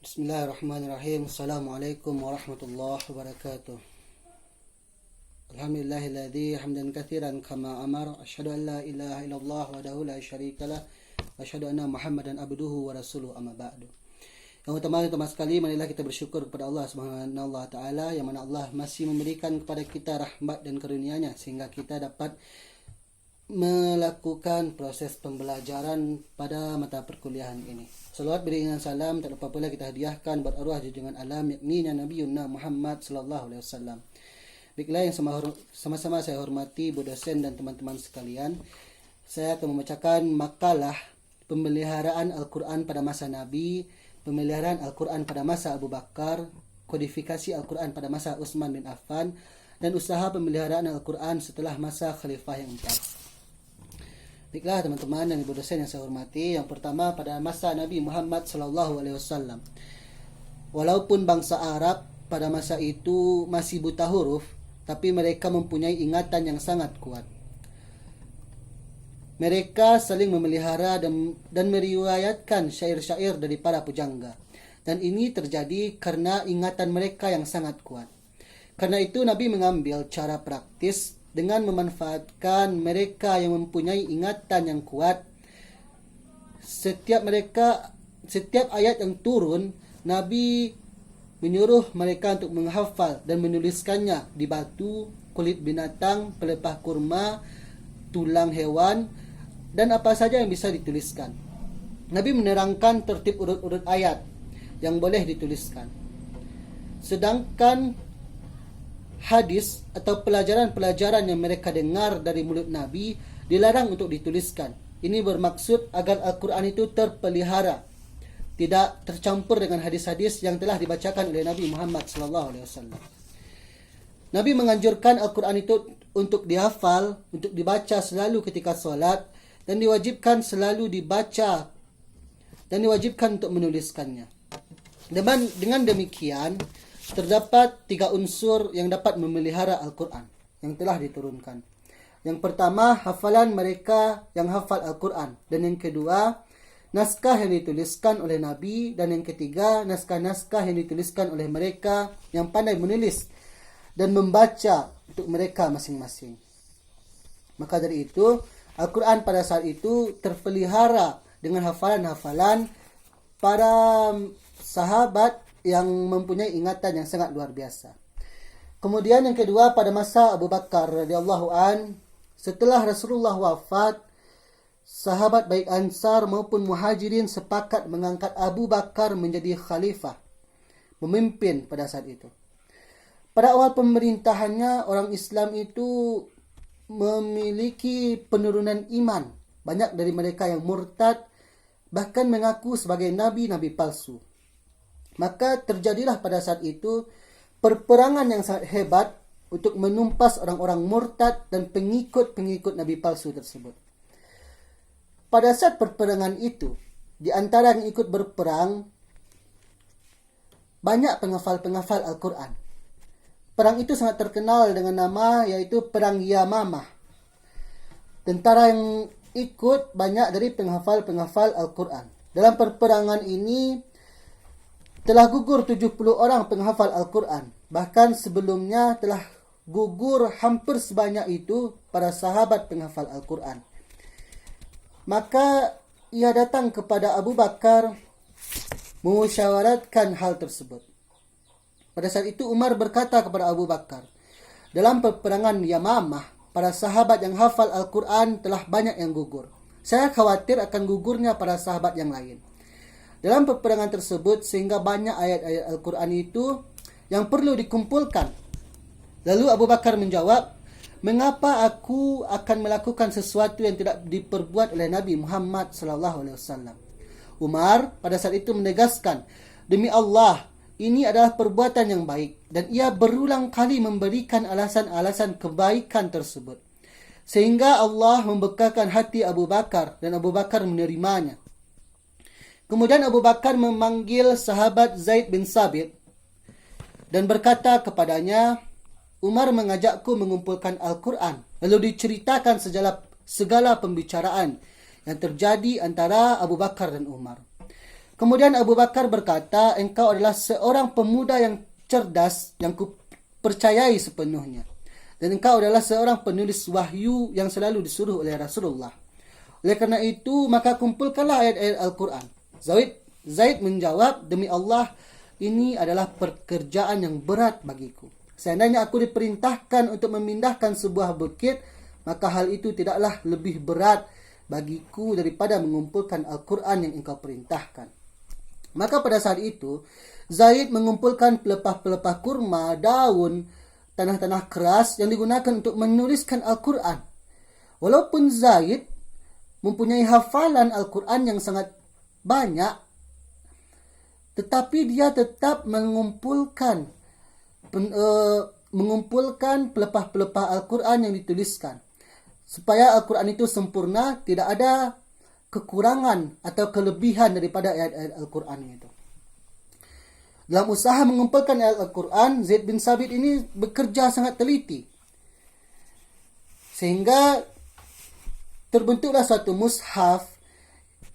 Bismillahirrahmanirrahim. Assalamualaikum warahmatullahi wabarakatuh. Alhamdulillahilladzi hamdan katsiran kama amar. Asyhadu an la ilaha illallah wahdahu la syarikalah wa asyhadu anna Muhammadan abduhu wa rasuluhu amma ba'du. Yang utama sekali, marilah kita bersyukur kepada Allah Subhanahu wa taala yang mana Allah masih memberikan kepada kita rahmat dan karunia-Nya sehingga kita dapat melakukan proses pembelajaran pada mata perkuliahan ini. Salawat beriringan salam tak lupa pula kita hadiahkan buat arwah junjungan alam yakni Nabi Muhammad sallallahu alaihi wasallam. Baiklah, yang sama-sama saya hormati Bu dosen dan teman-teman sekalian. Saya akan membacakan makalah pemeliharaan Al-Quran pada masa Nabi, pemeliharaan Al-Quran pada masa Abu Bakar, kodifikasi Al-Quran pada masa Utsman bin Affan, dan usaha pemeliharaan Al-Quran setelah masa Khalifah yang keempat. Baiklah teman-teman dan ibu dosen yang saya hormati, yang pertama pada masa Nabi Muhammad sallallahu alaihi wasallam. Walaupun bangsa Arab pada masa itu masih buta huruf, tapi mereka mempunyai ingatan yang sangat kuat. Mereka saling memelihara dan meriwayatkan syair-syair dari para pujangga. Dan ini terjadi karena ingatan mereka yang sangat kuat. Karena itu Nabi mengambil cara praktis dengan memanfaatkan mereka yang mempunyai ingatan yang kuat. Setiap ayat yang turun, Nabi menyuruh mereka untuk menghafal dan menuliskannya di batu, kulit binatang, pelepah kurma, tulang hewan, dan apa saja yang bisa dituliskan. Nabi menerangkan tertib urut-urut ayat yang boleh dituliskan. Sedangkan hadis atau pelajaran-pelajaran yang mereka dengar dari mulut Nabi dilarang untuk dituliskan. Ini bermaksud agar Al-Quran itu terpelihara, tidak tercampur dengan hadis-hadis yang telah dibacakan oleh Nabi Muhammad SAW. Nabi menganjurkan Al-Quran itu untuk dihafal, untuk dibaca selalu ketika solat, dan diwajibkan selalu dibaca dan diwajibkan untuk menuliskannya. Dengan demikian, terdapat 3 unsur yang dapat memelihara Al-Quran yang telah diturunkan. Yang pertama, hafalan mereka yang hafal Al-Quran. Dan yang kedua, naskah yang dituliskan oleh Nabi. Dan yang ketiga, naskah-naskah yang dituliskan oleh mereka yang pandai menulis dan membaca untuk mereka masing-masing. Maka dari itu, Al-Quran pada saat itu terpelihara dengan hafalan-hafalan para sahabat yang mempunyai ingatan yang sangat luar biasa. Kemudian yang kedua, pada masa Abu Bakar radhiyallahu an, setelah Rasulullah wafat, sahabat baik Ansar maupun Muhajirin sepakat mengangkat Abu Bakar menjadi khalifah, memimpin pada saat itu. Pada awal pemerintahannya, orang Islam itu memiliki penurunan iman. Banyak dari mereka yang murtad, bahkan mengaku sebagai nabi-nabi palsu. Maka terjadilah pada saat itu perperangan yang sangat hebat untuk menumpas orang-orang murtad dan pengikut-pengikut nabi palsu tersebut. Pada saat perperangan itu, di antara yang ikut berperang, banyak penghafal-penghafal Al-Quran. Perang itu sangat terkenal dengan nama yaitu Perang Yamamah. Tentara yang ikut banyak dari penghafal-penghafal Al-Quran. Dalam perperangan ini telah gugur 70 orang penghafal Al-Quran. Bahkan sebelumnya telah gugur hampir sebanyak itu para sahabat penghafal Al-Quran. Maka ia datang kepada Abu Bakar memusyawaratkan hal tersebut. Pada saat itu Umar berkata kepada Abu Bakar, dalam peperangan Yamamah, para sahabat yang hafal Al-Quran telah banyak yang gugur. Saya khawatir akan gugurnya para sahabat yang lain dalam peperangan tersebut, sehingga banyak ayat-ayat Al-Quran itu yang perlu dikumpulkan. Lalu Abu Bakar menjawab, mengapa aku akan melakukan sesuatu yang tidak diperbuat oleh Nabi Muhammad SAW? Umar pada saat itu menegaskan, demi Allah, ini adalah perbuatan yang baik. Dan ia berulang kali memberikan alasan-alasan kebaikan tersebut, sehingga Allah membekakan hati Abu Bakar dan Abu Bakar menerimanya. Kemudian Abu Bakar memanggil sahabat Zaid bin Sabit dan berkata kepadanya, Umar mengajakku mengumpulkan Al-Quran. Lalu diceritakan segala pembicaraan yang terjadi antara Abu Bakar dan Umar. Kemudian Abu Bakar berkata, engkau adalah seorang pemuda yang cerdas yang kupercayai sepenuhnya. Dan engkau adalah seorang penulis wahyu yang selalu disuruh oleh Rasulullah. Oleh kerana itu, maka kumpulkanlah ayat-ayat Al-Quran. Zaid menjawab, demi Allah, ini adalah pekerjaan yang berat bagiku. Seandainya aku diperintahkan untuk memindahkan sebuah bukit, maka hal itu tidaklah lebih berat bagiku daripada mengumpulkan Al-Quran yang engkau perintahkan. Maka pada saat itu, Zaid mengumpulkan pelepah-pelepah kurma, daun, tanah-tanah keras yang digunakan untuk menuliskan Al-Quran. Walaupun Zaid mempunyai hafalan Al-Quran yang sangat banyak, tetapi dia tetap mengumpulkan pelepah-pelepah Al-Quran yang dituliskan. Supaya Al-Quran itu sempurna, tidak ada kekurangan atau kelebihan daripada ayat-ayat Al-Quran itu. Dalam usaha mengumpulkan ayat Al-Quran, Zaid bin Sabit ini bekerja sangat teliti. Sehingga terbentuklah suatu mushaf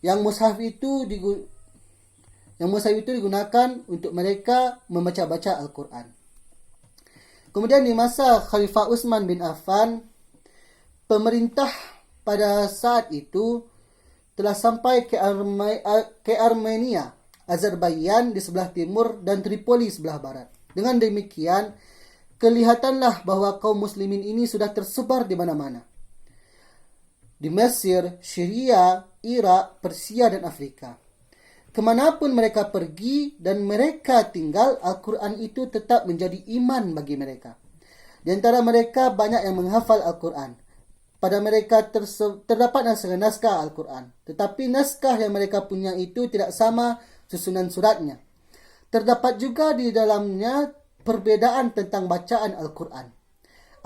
yang mushaf itu digunakan untuk mereka membaca-baca Al-Quran. Kemudian di masa Khalifah Utsman bin Affan, pemerintah pada saat itu telah sampai ke Armenia, Azerbaijan di sebelah timur dan Tripoli sebelah barat. Dengan demikian, kelihatanlah bahawa kaum muslimin ini sudah tersebar di mana-mana. Di Mesir, Syria, Irak, Persia dan Afrika. Kemanapun mereka pergi dan mereka tinggal, Al-Quran itu tetap menjadi iman bagi mereka. Di antara mereka banyak yang menghafal Al-Quran. Pada mereka terdapat naskah Al-Quran. Tetapi naskah yang mereka punya itu tidak sama susunan suratnya. Terdapat juga di dalamnya perbedaan tentang bacaan Al-Quran.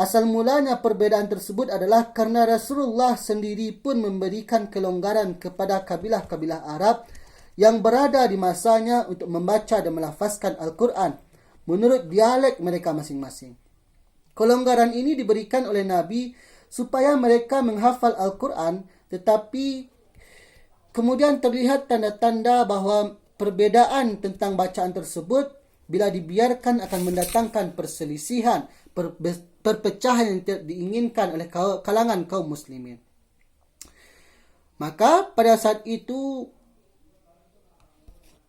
Asal mulanya perbedaan tersebut adalah kerana Rasulullah sendiri pun memberikan kelonggaran kepada kabilah-kabilah Arab yang berada di masanya untuk membaca dan melafazkan Al-Quran menurut dialek mereka masing-masing. Kelonggaran ini diberikan oleh Nabi supaya mereka menghafal Al-Quran, tetapi kemudian terlihat tanda-tanda bahawa perbedaan tentang bacaan tersebut bila dibiarkan akan mendatangkan perselisihan, perpecahan yang tidak diinginkan oleh kalangan kaum muslimin. Maka pada saat itu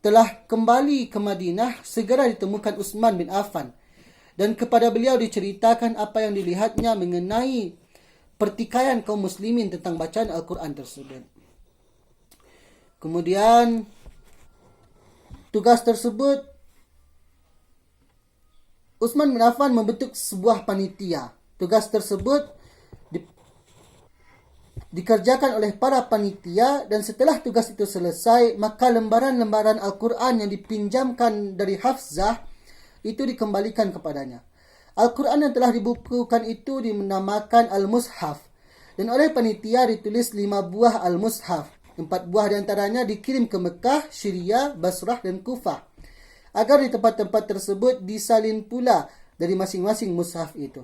telah kembali ke Madinah, segera ditemukan Utsman bin Affan dan kepada beliau diceritakan apa yang dilihatnya mengenai pertikaian kaum muslimin tentang bacaan Al-Quran tersebut. Kemudian tugas tersebut, Utsman bin Affan membentuk sebuah panitia. Tugas tersebut dikerjakan oleh para panitia dan setelah tugas itu selesai, maka lembaran-lembaran Al-Quran yang dipinjamkan dari Hafzah itu dikembalikan kepadanya. Al-Quran yang telah dibukukan itu dinamakan Al-Mushaf dan oleh panitia ditulis 5 buah Al-Mushaf. 4 buah di antaranya dikirim ke Mekah, Syria, Basrah dan Kufah agar di tempat-tempat tersebut disalin pula dari masing-masing mushaf itu.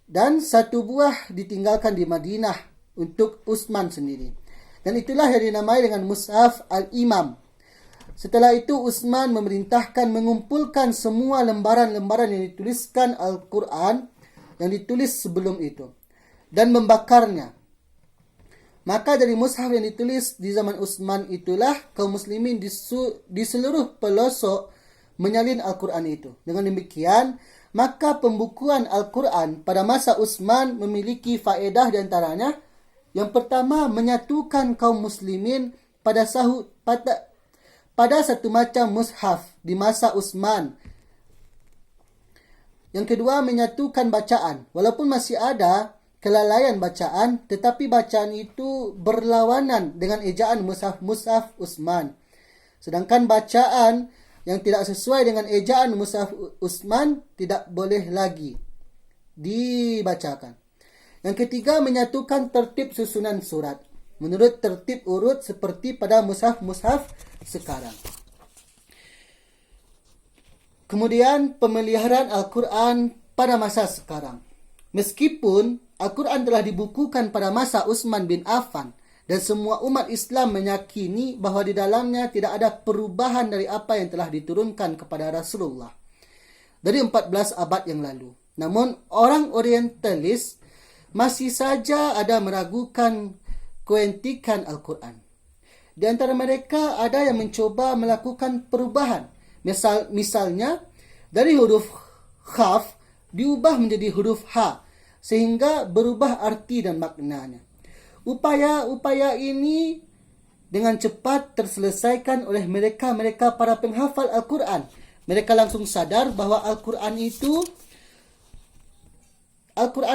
Dan 1 buah ditinggalkan di Madinah untuk Utsman sendiri. Dan itulah yang dinamai dengan Mushaf Al-Imam. Setelah itu Utsman memerintahkan mengumpulkan semua lembaran-lembaran yang dituliskan Al-Quran yang ditulis sebelum itu dan membakarnya. Maka dari mushaf yang ditulis di zaman Utsman itulah kaum muslimin di seluruh pelosok menyalin Al-Quran itu. Dengan demikian, maka pembukuan Al-Quran pada masa Utsman memiliki faedah di antaranya. Yang pertama, menyatukan kaum muslimin pada satu macam mushaf di masa Utsman. Yang kedua, menyatukan bacaan. Walaupun masih ada kelalaian bacaan, tetapi bacaan itu berlawanan dengan ejaan mushaf Utsman. Sedangkan bacaan yang tidak sesuai dengan ejaan mushaf Utsman tidak boleh lagi dibacakan. Yang ketiga, menyatukan tertib susunan surat menurut tertib urut seperti pada mushaf-mushaf sekarang. Kemudian pemeliharaan Al-Quran pada masa sekarang. Meskipun Al-Quran telah dibukukan pada masa Utsman bin Affan dan semua umat Islam meyakini bahawa di dalamnya tidak ada perubahan dari apa yang telah diturunkan kepada Rasulullah dari 14 abad yang lalu. Namun orang Orientalis masih saja ada meragukan keautentikan Al-Quran. Di antara mereka ada yang mencoba melakukan perubahan. Misalnya dari huruf khaf diubah menjadi huruf ha sehingga berubah arti dan maknanya. Upaya-upaya ini dengan cepat terselesaikan oleh mereka para penghafal Al-Quran. Mereka langsung sadar bahawa Al-Quran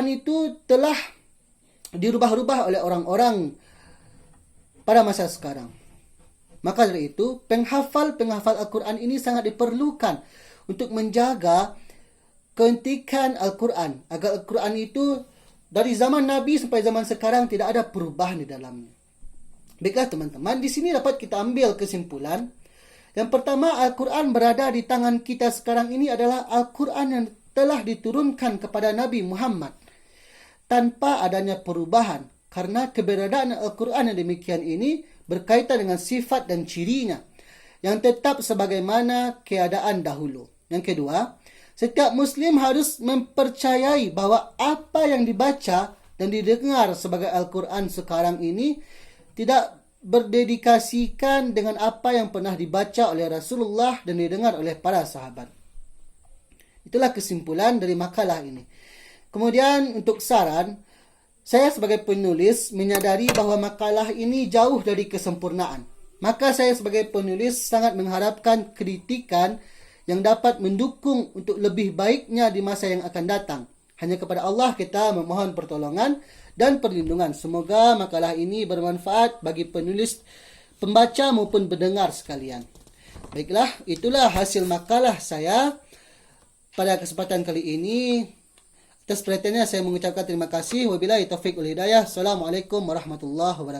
itu telah dirubah-rubah oleh orang-orang pada masa sekarang. Maka dari itu, penghafal Al-Quran ini sangat diperlukan untuk menjaga keautentikan Al-Quran, agar Al-Quran itu dari zaman Nabi sampai zaman sekarang tidak ada perubahan di dalamnya. Baiklah teman-teman, di sini dapat kita ambil kesimpulan. Yang pertama, Al-Quran berada di tangan kita sekarang ini adalah Al-Quran yang telah diturunkan kepada Nabi Muhammad tanpa adanya perubahan, karena keberadaan Al-Quran yang demikian ini berkaitan dengan sifat dan cirinya yang tetap sebagaimana keadaan dahulu. Yang kedua, setiap Muslim harus mempercayai bahawa apa yang dibaca dan didengar sebagai Al-Quran sekarang ini tidak berdedikasikan dengan apa yang pernah dibaca oleh Rasulullah dan didengar oleh para sahabat. Itulah kesimpulan dari makalah ini. Kemudian untuk saran, saya sebagai penulis menyadari bahawa makalah ini jauh dari kesempurnaan. Maka saya sebagai penulis sangat mengharapkan kritikan yang dapat mendukung untuk lebih baiknya di masa yang akan datang. Hanya kepada Allah kita memohon pertolongan dan perlindungan. Semoga makalah ini bermanfaat bagi penulis, pembaca maupun pendengar sekalian. Baiklah, itulah hasil makalah saya pada kesempatan kali ini. Atas perhatiannya saya mengucapkan terima kasih. Wabillahi taufiq wal hidayah. Assalamualaikum warahmatullahi wabarakatuh.